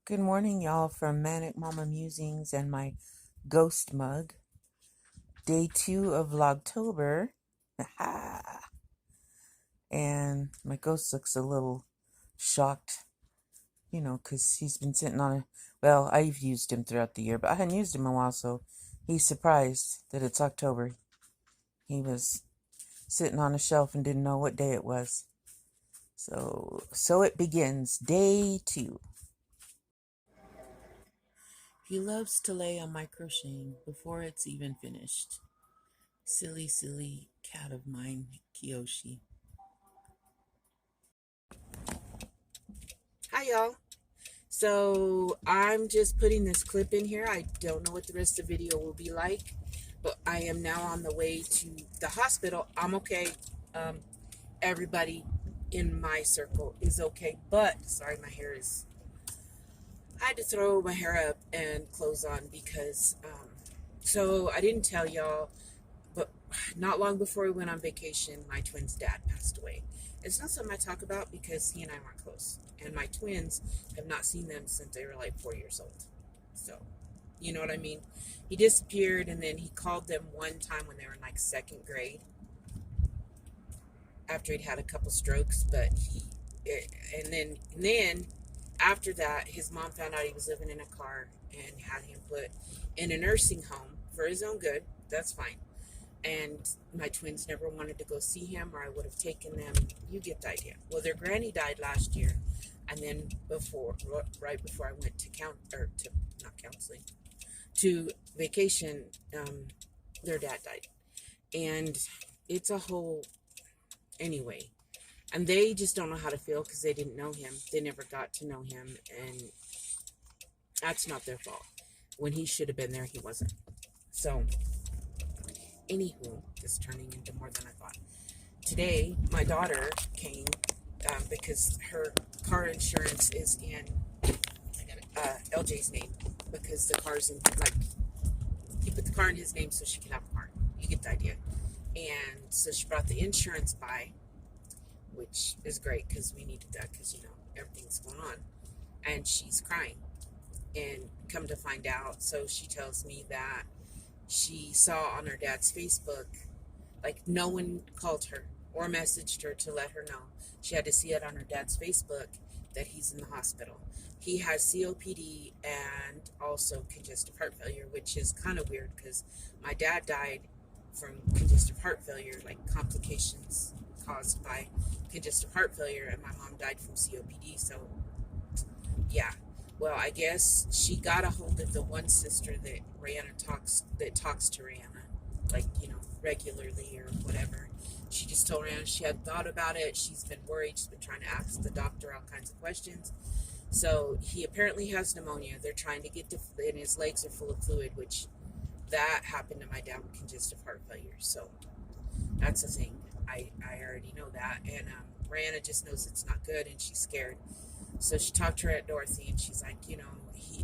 Good morning, y'all, from Manic Mama Musings and my ghost mug. Day 2 of Vlogtober. And my ghost looks a little shocked, because he's been sitting on a. Well, I've used him throughout the year, but I hadn't used him in a while, so he's surprised that it's October. He was sitting on a shelf and didn't know what day it was. So it begins. Day 2. He loves to lay on my crocheting before it's even finished. Silly, silly cat of mine, Kiyoshi. Hi, y'all. So I'm just putting this clip in here. I don't know what the rest of the video will be like, but I am now on the way to the hospital. I'm okay. Everybody in my circle is okay, but sorry, my hair is. I had to throw my hair up and clothes on because. So I didn't tell y'all, but not long before we went on vacation, my twin's dad passed away. It's not something I talk about because he and I weren't close. And my twins have not seen them since they were like 4 years old. So, you know what I mean? He disappeared, and then he called them one time when they were in like second grade after he'd had a couple strokes. But and then after that, his mom found out he was living in a car and had him put in a nursing home for his own good. That's fine. And my twins never wanted to go see him, or I would have taken them. You get the idea. Well, their granny died last year, and then right before I went to to vacation, their dad died, and it's a whole anyway. And they just don't know how to feel because they didn't know him. They never got to know him, and that's not their fault. When he should have been there, he wasn't. So. Anywho, this is turning into more than I thought. Today, my daughter came because her car insurance is in LJ's name because the car's in, like, he put the car in his name so she can have a car. You get the idea. And so she brought the insurance by, which is great because we needed that because, everything's going on. And she's crying. And come to find out, so she tells me that she saw on her dad's Facebook, like no one called her or messaged her to let her know. She had to see it on her dad's Facebook that he's in the hospital. He has COPD and also congestive heart failure, which is kind of weird because my dad died from congestive heart failure, like complications caused by congestive heart failure, and my mom died from COPD. So, yeah. Well, I guess she got a hold of the one sister that talks to Rihanna, like, regularly or whatever. She just told Rihanna she had thought about it. She's been worried. She's been trying to ask the doctor all kinds of questions. So he apparently has pneumonia. They're trying to and his legs are full of fluid, which that happened to my dad with congestive heart failure. So that's a thing. I already know that. And Rihanna just knows it's not good, and she's scared. So she talked to her Aunt Dorothy, and she's like,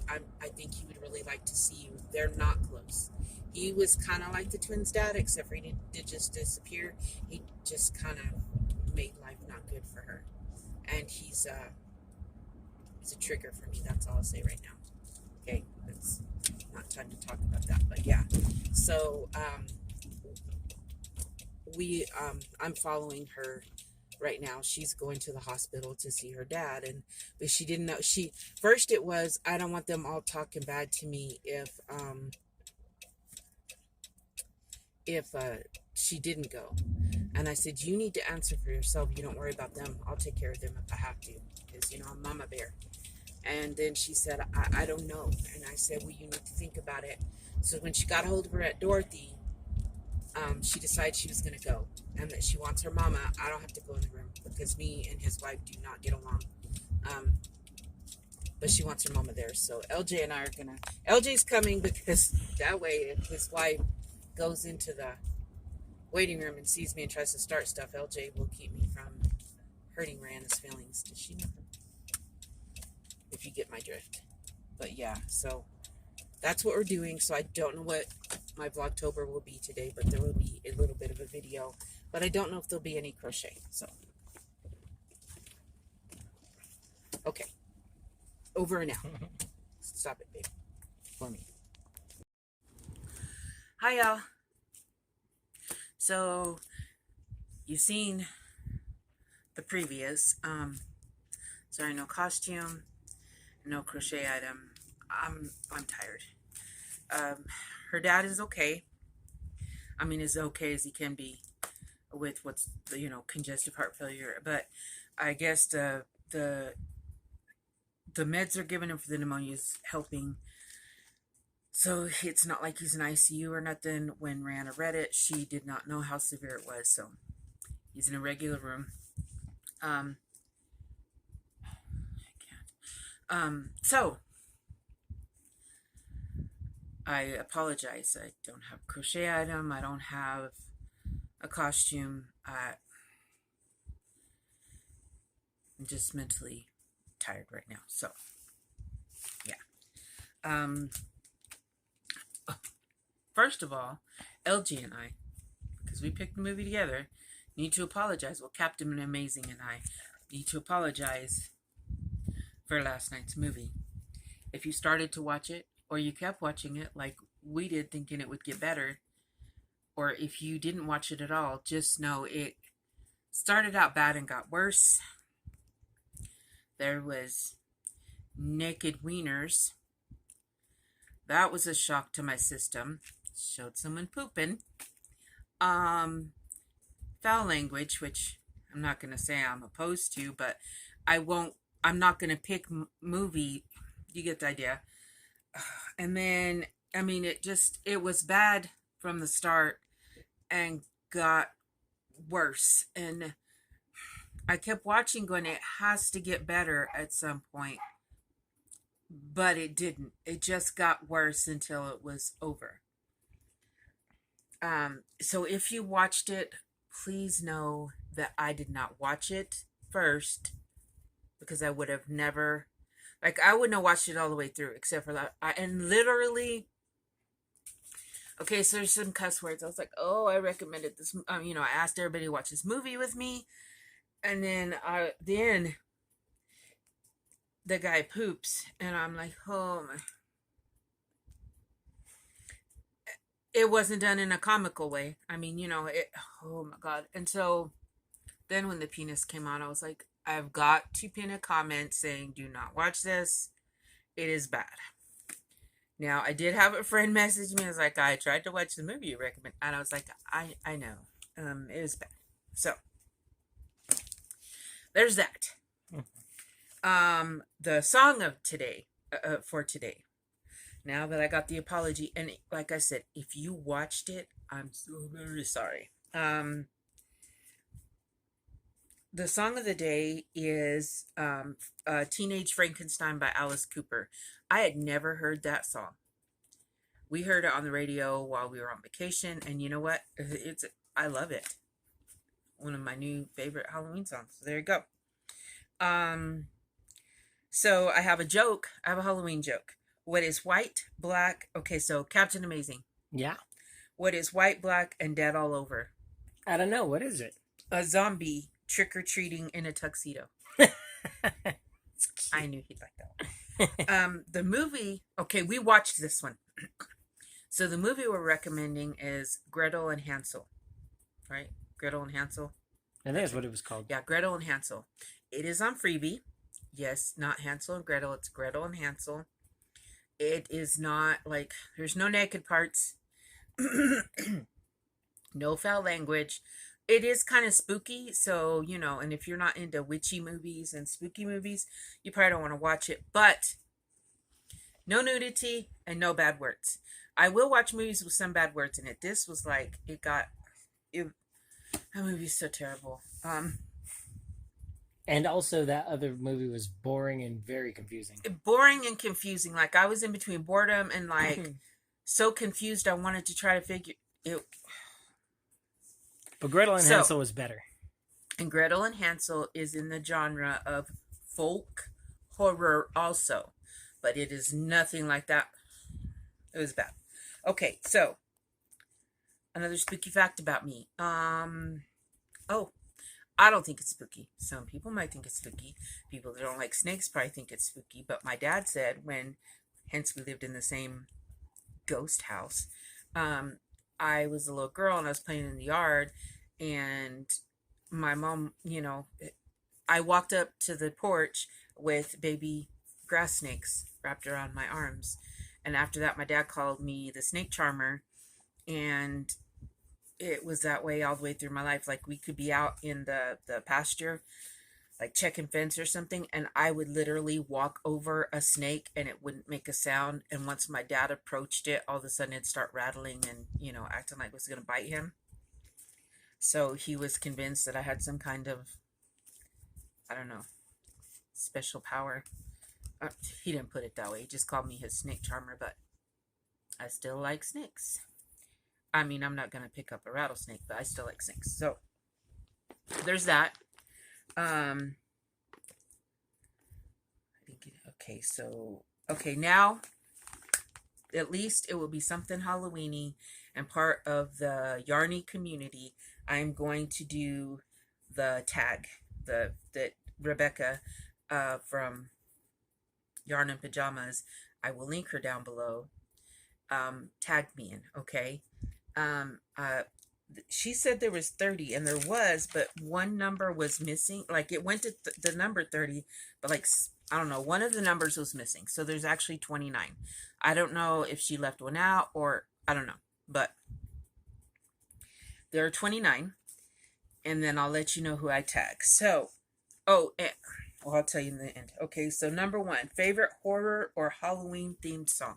I think he would really like to see you. They're not close. He was kind of like the twins' dad, except for he did just disappear. He just kind of made life not good for her. And he's a trigger for me. That's all I'll say right now. Okay, it's not time to talk about that, but yeah. So I'm following her right now. She's going to the hospital to see her dad, but she didn't know. First it was, I don't want them all talking bad to me if she didn't go. And I said, you need to answer for yourself. You don't worry about them. I'll take care of them if I have to, because I'm Mama Bear. And then she said, I don't know. And I said, well, you need to think about it. So when she got a hold of her Aunt Dorothy, she decided she was going to go, and that she wants her mama. I don't have to go in the room because me and his wife do not get along. But she wants her mama there. So LJ and I are going to, LJ's coming because that way if his wife goes into the waiting room and sees me and tries to start stuff, LJ will keep me from hurting Rihanna's feelings. Does she know? If you get my drift. But yeah, so that's what we're doing. So I don't know what my Vlogtober will be today, but there will be a little bit of a video. But I don't know if there'll be any crochet. So, okay. Over and out. Stop it, babe. For me. Hi, y'all. So, you've seen the previous. Sorry, no costume, no crochet item. I'm tired. Her dad is okay. I mean, as okay as he can be with what's, congestive heart failure. But I guess the meds are given him for the pneumonia is helping. So it's not like he's in ICU or nothing. When Rihanna read it, she did not know how severe it was. So he's in a regular room. So I apologize. I don't have a crochet item. I don't have a costume. I'm just mentally tired right now. So, yeah. First of all, LG and I, because we picked the movie together, need to apologize. Well, Captain Amazing and I need to apologize for last night's movie. If you started to watch it, or you kept watching it like we did, thinking it would get better, or if you didn't watch it at all, just know it started out bad and got worse. There was naked wieners. That was a shock to my system. Showed someone pooping. Foul language, which I'm not going to say I'm opposed to, but I'm not going to pick movie. You get the idea. And then, I mean, it was bad from the start and got worse. And I kept watching going, it has to get better at some point. But it didn't. It just got worse until it was over. So if you watched it, please know that I did not watch it first, because I would have never, I wouldn't have watched it all the way through, except for that. And literally, okay, so there's some cuss words. I was like, oh, I recommended this. I asked everybody to watch this movie with me. And then the guy poops, and I'm like, oh my. It wasn't done in a comical way. I mean, oh my God. And so then when the penis came on, I was like, I've got to pin a comment saying, do not watch this. It is bad. Now, I did have a friend message me. I was like, I tried to watch the movie you recommend. And I was like, I know. It is bad. So, there's that. The song of today, for today. Now that I got the apology, and like I said, if you watched it, I'm so very sorry. The song of the day is Teenage Frankenstein by Alice Cooper. I had never heard that song. We heard it on the radio while we were on vacation, and you know what? I love it. One of my new favorite Halloween songs. So there you go. So I have a joke. I have a Halloween joke. What is white, black? Okay, so Captain Amazing. Yeah. What is white, black, and dead all over? I don't know. What is it? A zombie trick-or-treating in a tuxedo. I knew he'd like that one. The movie, okay, we watched this one. So the movie we're recommending is Gretel and Hansel. Right? Gretel and Hansel. And that's what it was called. Yeah, Gretel and Hansel. It is on Freebie. Yes, not Hansel and Gretel. It's Gretel and Hansel. It is not like, there's no naked parts. No foul language. It is kind of spooky. So, and if you're not into witchy movies and spooky movies, you probably don't want to watch it. But no nudity and no bad words. I will watch movies with some bad words in it. This was like, that movie's so terrible. And also that other movie was boring and very confusing. Boring and confusing. Like, I was in between boredom and so confused I wanted to try to figure it. But Gretel and Hansel was better. And Gretel and Hansel is in the genre of folk horror also. But it is nothing like that. It was bad. Okay, so another spooky fact about me. I don't think it's spooky. Some people might think it's spooky. People that don't like snakes probably think it's spooky. But my dad said hence we lived in the same ghost house. I was a little girl and I was playing in the yard, and my mom, I walked up to the porch with baby grass snakes wrapped around my arms. And after that, my dad called me the snake charmer. And it was that way all the way through my life. Like, we could be out in the pasture, like checking fence or something, and I would literally walk over a snake and it wouldn't make a sound. And once my dad approached it, all of a sudden it'd start rattling and, acting like it was going to bite him. So he was convinced that I had some kind of, I don't know, special power. He didn't put it that way. He just called me his snake charmer, but I still like snakes. I mean, I'm not going to pick up a rattlesnake, but I still like snakes. So there's that. Okay, now at least it will be something Halloweeny and part of the Yarny community. I'm going to do the tag that Rebecca from Yarn and Pajamas, I will link her down below, tagged me in. Okay. She said there was 30, and there was, but one number was missing. Like, it went to the number 30, but like, I don't know, one of the numbers was missing. So there's actually 29. I don't know if she left one out, or I don't know, but there are 29, and then I'll let you know who I tag. So, well, I'll tell you in the end. Okay, so number 1, favorite horror or Halloween themed song.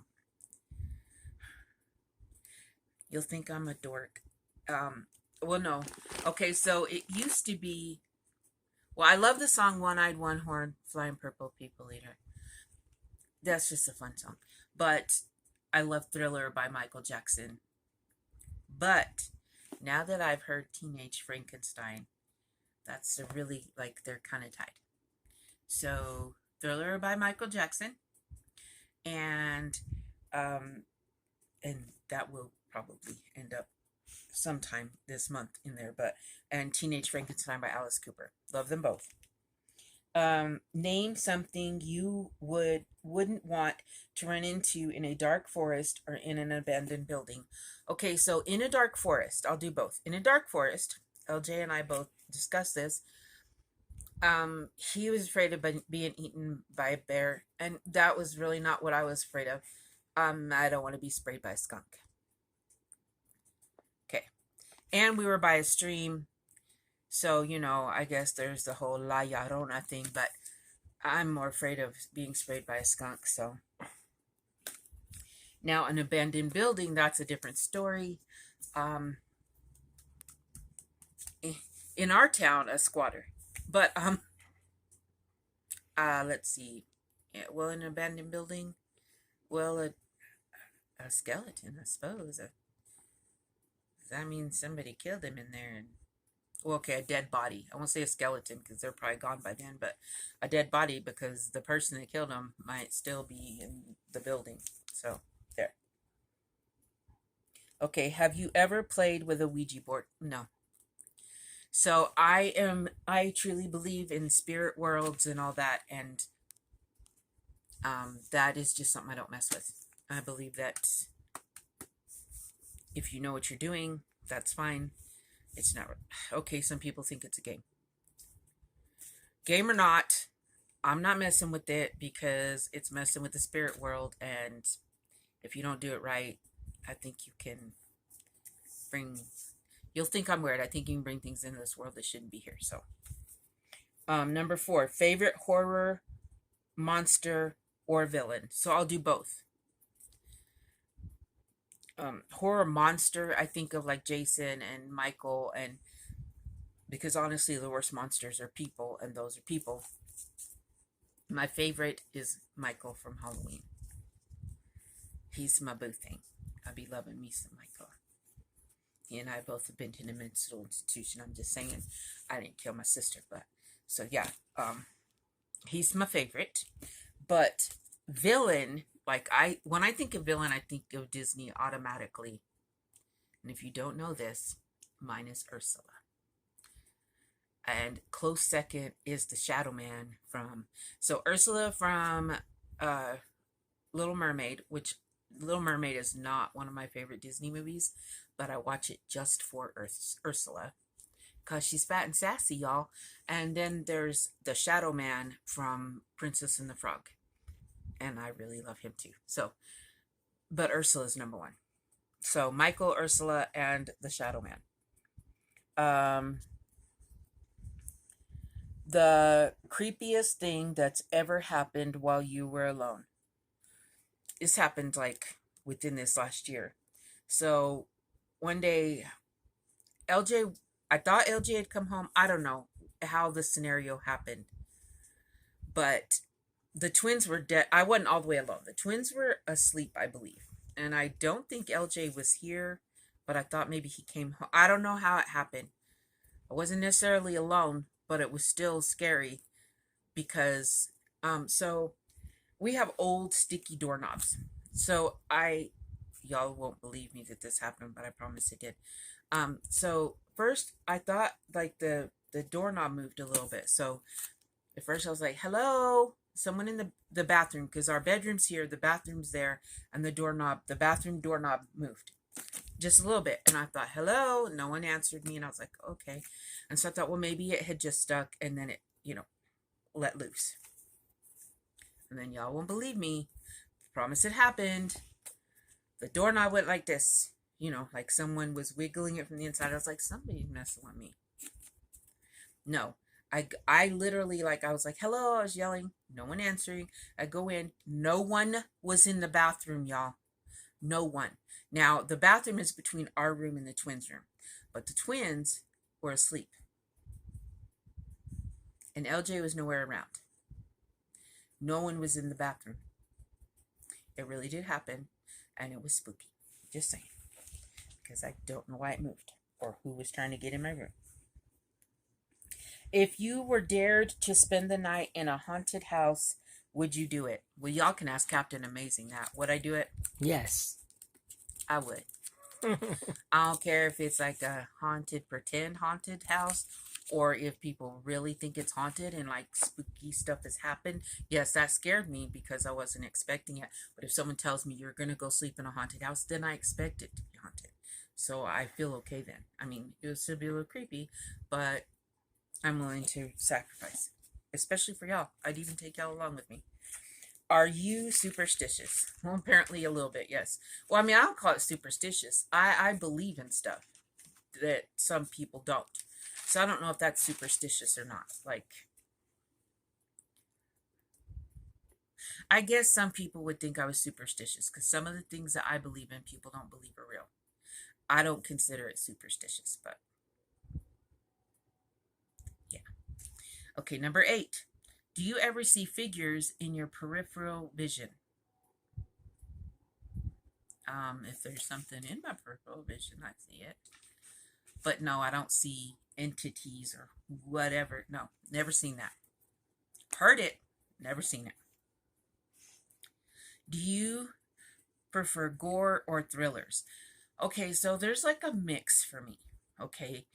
You'll think I'm a dork. Well, no. Okay, so it used to be, well, I love the song One-Eyed One-Horn, Flying Purple People Eater. That's just a fun song. But I love Thriller by Michael Jackson. But now that I've heard Teenage Frankenstein, that's a really, like, they're kind of tied. So Thriller by Michael Jackson, and that will probably end up sometime this month in there, and Teenage Frankenstein by Alice Cooper. Love them both. Name something you wouldn't want to run into in a dark forest or in an abandoned building. Okay, so in a dark forest, I'll do both. In a dark forest, LJ and I both discussed this. He was afraid of being eaten by a bear, and that was really not what I was afraid of. I don't want to be sprayed by a skunk. Okay. And we were by a stream, so, I guess there's the whole La Llorona thing, but I'm more afraid of being sprayed by a skunk, so. Now, an abandoned building, that's a different story. In our town, a squatter. But, let's see. Yeah, well, an abandoned building, well, a skeleton, I suppose. That means somebody killed him in there. Well, okay, a dead body. I won't say a skeleton because they're probably gone by then, but a dead body because the person that killed him might still be in the building. So, there. Okay, have you ever played with a Ouija board? No. So I truly believe in spirit worlds and all that, and that is just something I don't mess with. I believe that if you know what you're doing, that's fine. It's not. Okay, some people think it's a game. Game or not, I'm not messing with it because it's messing with the spirit world, and if you don't do it right, I think you can you'll think I'm weird. I think you can bring things into this world that shouldn't be here. So, number 4, favorite horror, monster, or villain. So I'll do both. Horror monster, I think of like Jason and Michael, and because honestly the worst monsters are people, and those are people. My favorite is Michael from Halloween. He's my boo thing. I be loving me some Michael. He and I both have been to a mental institution. I'm just saying, I didn't kill my sister, but so yeah, he's my favorite. But villain, like when I think of villain, I think of Disney automatically. And if you don't know this, mine is Ursula. And close second is the Shadow Man from, so Ursula from uh, Little Mermaid, which Little Mermaid is not one of my favorite Disney movies, but I watch it just for Ursula because she's fat and sassy, y'all. And then there's the Shadow Man from Princess and the Frog, and I really love him too. So, but Ursula's number one. So Michael, Ursula, and the Shadow Man. The creepiest thing that's ever happened while you were alone. This happened like within this last year. So one day, LJ, I thought LJ had come home. I don't know how the scenario happened, but the twins were dead. I wasn't all the way alone. The twins were asleep, I believe. And I don't think LJ was here, but I thought maybe he came home. I don't know how it happened. I wasn't necessarily alone, but it was still scary because so we have old sticky doorknobs. So y'all won't believe me that this happened, but I promise it did. So first I thought like the doorknob moved a little bit. So at first I was like, hello, someone in the bathroom, because our bedroom's here, the bathroom's there, and the bathroom doorknob moved just a little bit. And I thought, hello, no one answered me. And I was like, okay. And so I thought, well, maybe it had just stuck and then it, let loose. And then y'all won't believe me. Promise it happened. The doorknob went like this, like someone was wiggling it from the inside. I was like, somebody's messing with me. No, I literally, like, I was like, hello, I was yelling, no one answering. I go in, no one was in the bathroom, y'all. No one. Now, the bathroom is between our room and the twins' room, but the twins were asleep. And LJ was nowhere around. No one was in the bathroom. It really did happen, and it was spooky. Just saying. Because I don't know why it moved, or who was trying to get in my room. If you were dared to spend the night in a haunted house, would you do it? Well, y'all can ask Captain Amazing that. Would I do it? Yes. I would. I don't care if it's like a pretend haunted house, or if people really think it's haunted and like spooky stuff has happened. Yes, that scared me because I wasn't expecting it. But if someone tells me you're going to go sleep in a haunted house, then I expect it to be haunted. So I feel okay then. I mean, it would still be a little creepy, but I'm willing to sacrifice, especially for y'all. I'd even take y'all along with me. Are you superstitious? Well, apparently a little bit, yes. Well, I mean, I don't call it superstitious. I believe in stuff that some people don't. So I don't know if that's superstitious or not. Like, I guess some people would think I was superstitious because some of the things that I believe in, people don't believe are real. I don't consider it superstitious, but yeah. Okay, number 8. Do you ever see figures in your peripheral vision? If there's something in my peripheral vision, I see it. But no, I don't see entities or whatever. No, never seen that. Heard it, never seen it. Do you prefer gore or thrillers? Okay, so there's like a mix for me. Okay,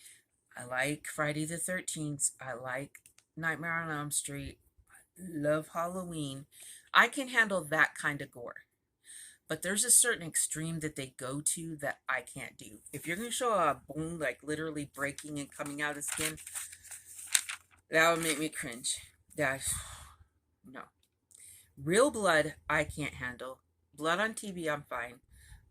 I like Friday the 13th. I like Nightmare on Elm Street. I love Halloween. I can handle that kind of gore. But there's a certain extreme that they go to that I can't do. If you're going to show a bone like literally breaking and coming out of skin, that would make me cringe. No. Real blood, I can't handle. Blood on TV, I'm fine.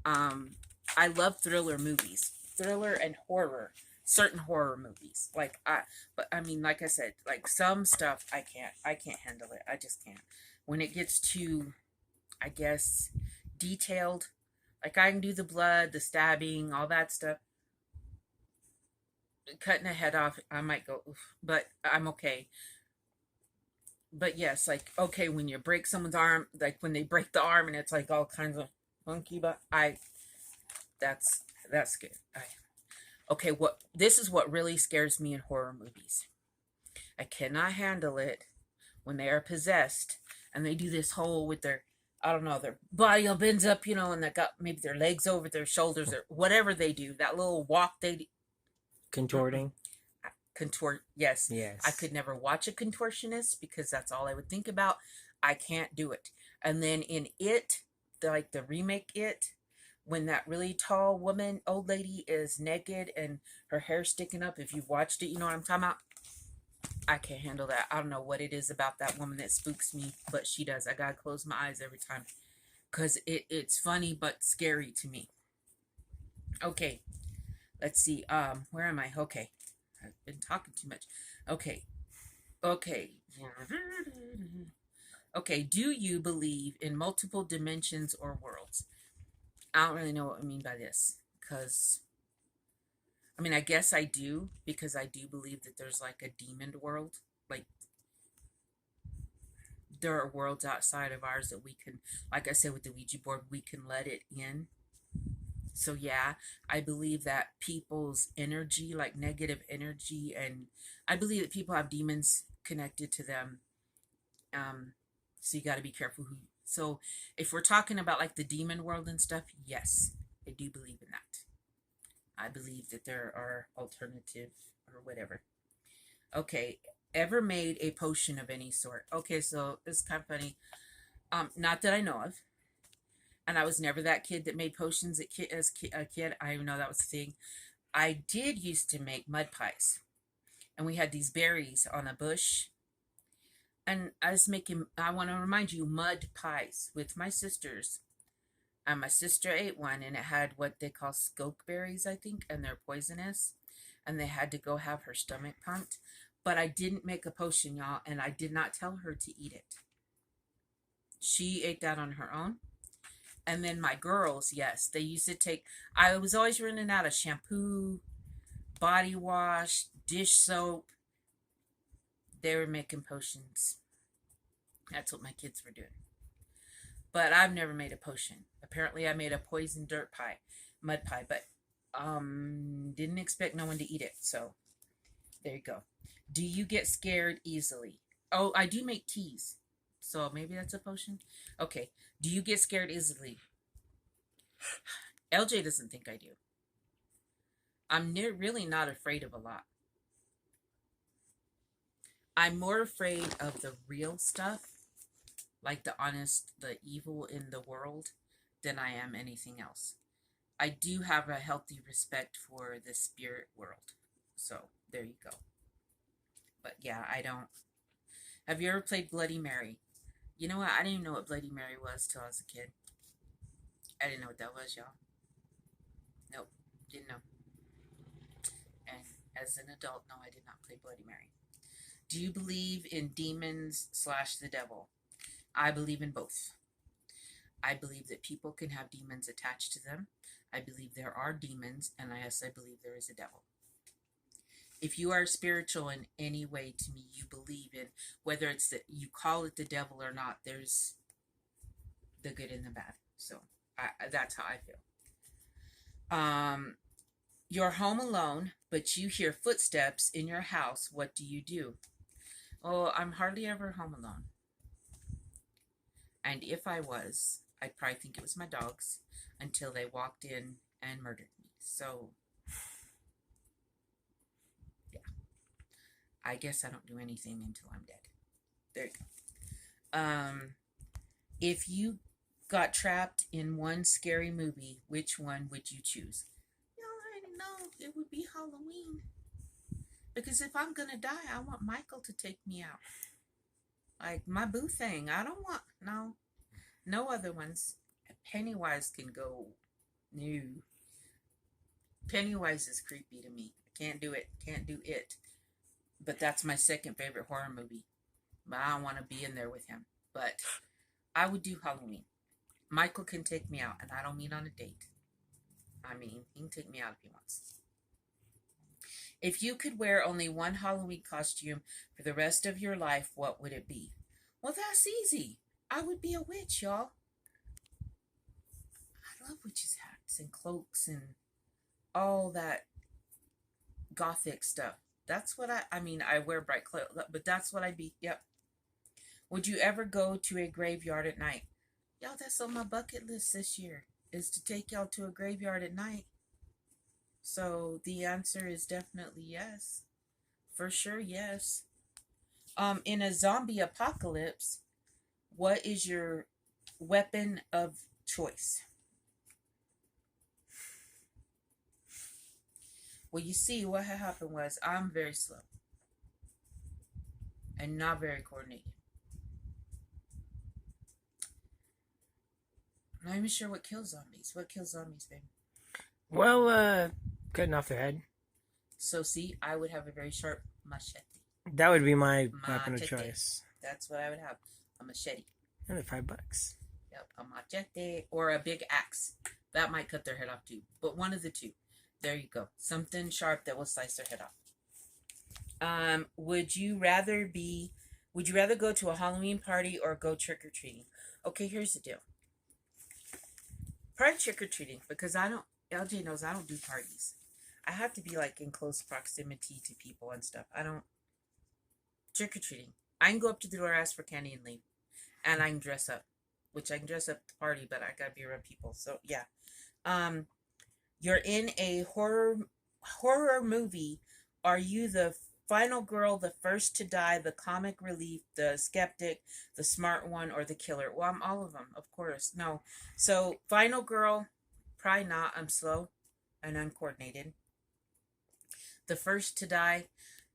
I love thriller movies. Thriller and horror. Certain horror movies. But I mean, like I said, like some stuff I can't handle it. I just can't. When it gets too, I guess, detailed, like I can do the blood, the stabbing, all that stuff. Cutting a head off, I might go, oof, but I'm okay. But yes, like, okay, when you break someone's arm, like when they break the arm and it's like all kinds of funky, but that's good. Okay, this is what really scares me in horror movies. I cannot handle it when they are possessed and they do this whole with their, I don't know, their body all bends up, and they got maybe their legs over their shoulders or whatever they do, that little walk they do. Contorting. Yes. Yes. I could never watch a contortionist because that's all I would think about. I can't do it. And then in It, like the remake It, when that really tall woman, old lady, is naked and her hair sticking up, if you've watched it, you know what I'm talking about. I can't handle that. I don't know what it is about that woman that spooks me, but she does. I gotta close my eyes every time because it's funny but scary to me. Okay, let's see. Where am I? Okay, I've been talking too much. Okay, okay, okay. Do you believe in multiple dimensions or worlds? I don't really know what I mean by this because I mean I guess I do because I do believe that there's like a demon world, like there are worlds outside of ours that we can, like I said with the Ouija board, we can let it in. So yeah, I believe that people's energy, like negative energy, and I believe that people have demons connected to them. Um, so you got to be careful who. So if we're talking about like the demon world and stuff, yes, I do believe in that. I believe that there are alternative or whatever. Okay, ever made a potion of any sort? Okay, so it's kind of funny. Not that I know of. And I was never that kid that made potions as a kid. I even know that was the thing. I did used to make mud pies, and we had these berries on a bush. And I was making. I want to remind you, mud pies with my sisters. And my sister ate one, and it had what they call skunk berries, I think, and they're poisonous. And they had to go have her stomach pumped. But I didn't make a potion, y'all, and I did not tell her to eat it. She ate that on her own. And then my girls, yes, they used to take, I was always running out of shampoo, body wash, dish soap. They were making potions. That's what my kids were doing. But I've never made a potion. Apparently I made a poison mud pie, but didn't expect no one to eat it. So there you go. Do you get scared easily? Oh, I do make teas. So maybe that's a potion. Okay. Do you get scared easily? LJ doesn't think I do. I'm really not afraid of a lot. I'm more afraid of the real stuff, like the evil in the world, than I am anything else. I do have a healthy respect for the spirit world. So there you go. But yeah, I don't. Have you ever played Bloody Mary? You know what? I didn't even know what Bloody Mary was till I was a kid. I didn't know what that was, y'all. Nope, didn't know. And as an adult, no, I did not play Bloody Mary. Do you believe in demons / the devil? I believe in both. I believe that people can have demons attached to them. I believe there are demons, and yes, I believe there is a devil. If you are spiritual in any way, to me, you believe in, whether it's that you call it the devil or not, there's the good and the bad. So that's how I feel. You're home alone, but you hear footsteps in your house. What do you do? Oh, I'm hardly ever home alone. And if I was, I'd probably think it was my dogs until they walked in and murdered me. So, yeah. I guess I don't do anything until I'm dead. There you go. If you got trapped in one scary movie, which one would you choose? I already know it would be Halloween. Because if I'm going to die, I want Michael to take me out. Like my boo thing. I don't want, no other ones. Pennywise can go. No. Pennywise is creepy to me. I can't do it. Can't do it. But that's my second favorite horror movie. But I don't want to be in there with him. But I would do Halloween. Michael can take me out, and I don't mean on a date. I mean, he can take me out if he wants. If you could wear only one Halloween costume for the rest of your life, what would it be? Well, that's easy. I would be a witch, y'all. I love witches' hats and cloaks and all that gothic stuff. That's what I mean, I wear bright clothes, but that's what I'd be. Yep. Would you ever go to a graveyard at night? Y'all, that's on my bucket list this year, is to take y'all to a graveyard at night. So the answer is definitely yes. For sure, yes. In a zombie apocalypse, what is your weapon of choice? Well, you see, what had happened was I'm very slow and not very coordinated. I'm not even sure what kills zombies. What kills zombies, babe? Well, cutting off their head. So, see, I would have a very sharp machete. That would be my weapon of choice. That's what I would have. A machete. And they're $5. Yep, a machete or a big axe. That might cut their head off too. But one of the two. There you go. Something sharp that will slice their head off. Would you rather go to a Halloween party or go trick-or-treating? Okay, here's the deal. Probably trick-or-treating because LJ knows I don't do parties. I have to be like in close proximity to people and stuff. I don't trick-or-treating. I can go up to the door, ask for candy, and leave. And I can dress up. Which I can dress up at the party, but I gotta be around people. So yeah. You're in a horror movie. Are you the final girl, the first to die, the comic relief, the skeptic, the smart one, or the killer? Well, I'm all of them, of course. No. So final girl, probably not. I'm slow and uncoordinated. The first to die,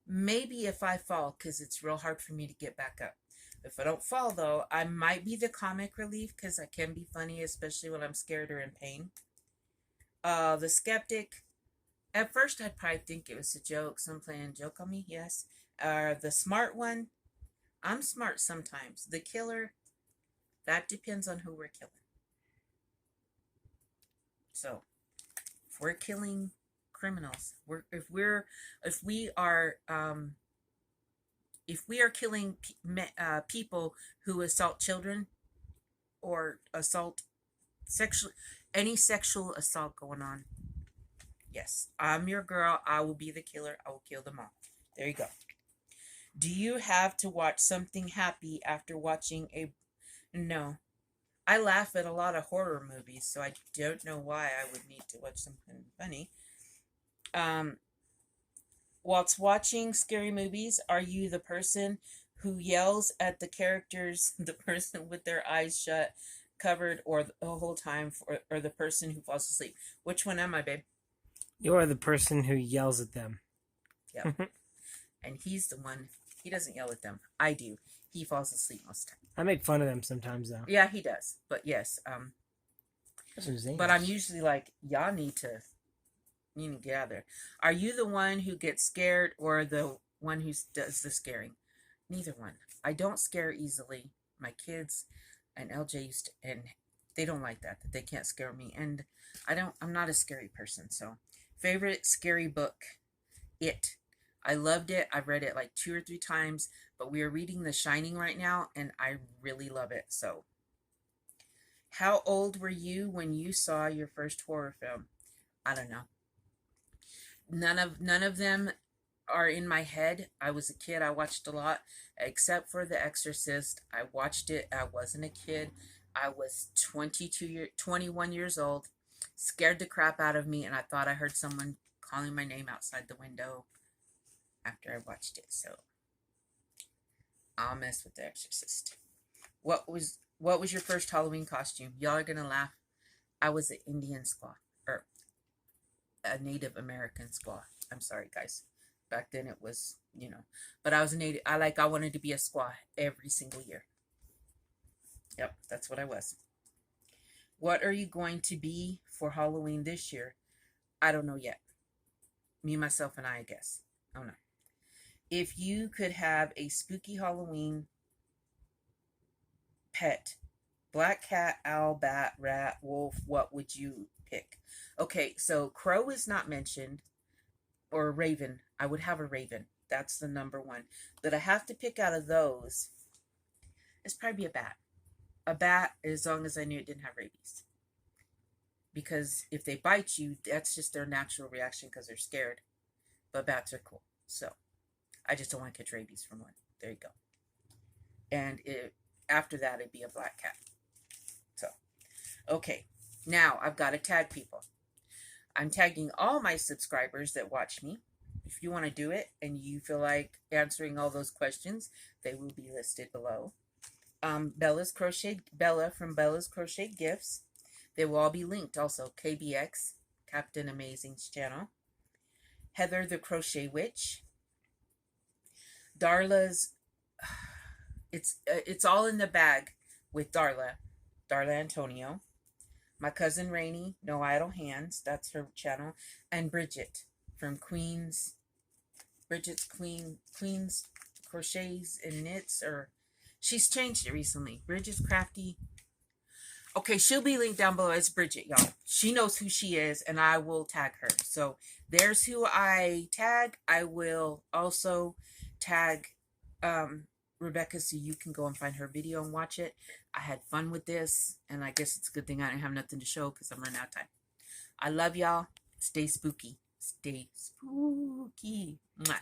maybe if I fall, because it's real hard for me to get back up. If I don't fall, though, I might be the comic relief because I can be funny, especially when I'm scared or in pain. The skeptic, at first I'd probably think it was a joke. Some playing a joke on me, yes. The smart one, I'm smart sometimes. The killer, that depends on who we're killing. So, if we're killing criminals, if we are killing people who assault children or assault any sexual assault going on, yes, I'm your girl. I will be the killer. I will kill them all. There you go. Do you have to watch something happy after watching No. I laugh at a lot of horror movies, so I don't know why I would need to watch something funny. Whilst watching scary movies, are you the person who yells at the characters, the person with their eyes shut, covered, or the whole time, or the person who falls asleep? Which one am I, babe? You are the person who yells at them. Yep. And he's the one, he doesn't yell at them. I do. He falls asleep most of the time. I make fun of them sometimes, though. Yeah, he does. But yes, but I'm usually like, y'all need to get out of there. Are you the one who gets scared or the one who does the scaring? Neither one. I don't scare easily. My kids and LJ used to, and they don't like that they can't scare me. And I'm not a scary person. So, favorite scary book? It. I loved it. I've read it like 2 or 3 times, but we are reading The Shining right now, and I really love it. So, how old were you when you saw your first horror film? I don't know. None of them are in my head. I was a kid. I watched a lot, except for The Exorcist. I watched it. I wasn't a kid. I was 21 years old, scared the crap out of me, and I thought I heard someone calling my name outside the window after I watched it. So I'll mess with The Exorcist. What was your first Halloween costume? Y'all are gonna laugh. I was an Indian squaw, or a Native American squaw. I'm sorry, guys. Back then it was, but I was a Native. I wanted to be a squaw every single year. Yep, that's what I was. What are you going to be for Halloween this year? I don't know yet. Me, myself, and I guess. I don't know. If you could have a spooky Halloween pet, black cat, owl, bat, rat, wolf, what would you pick? Okay, so crow is not mentioned, or raven. I would have a raven. That's the number one. But I have to pick out of those. It's probably a bat. A bat, as long as I knew it didn't have rabies. Because if they bite you, that's just their natural reaction because they're scared. But bats are cool. So, I just don't want to catch rabies from one. There you go. And after that, it'd be a black cat. So, okay. Now, I've got to tag people. I'm tagging all my subscribers that watch me. if you want to do it and you feel like answering all those questions, they will be listed below. Bella from Bella's Crochet Gifts. They will all be linked also. KBX, Captain Amazing's channel. Heather the Crochet Witch. Darla's, it's all in the bag with Darla Antonio. My cousin Rainey, No Idle Hands, that's her channel. And Bridget from Bridget's Queen's Crochets and Knits, or she's changed it recently. Bridget's Crafty. Okay, she'll be linked down below. It's Bridget, y'all. She knows who she is, and I will tag her. So there's who I tag. I will also tag Rebecca, so you can go and find her video and watch it. I had fun with this, and I guess it's a good thing I didn't have nothing to show because I'm running out of time. I love y'all. Stay spooky. Stay spooky. Mwah.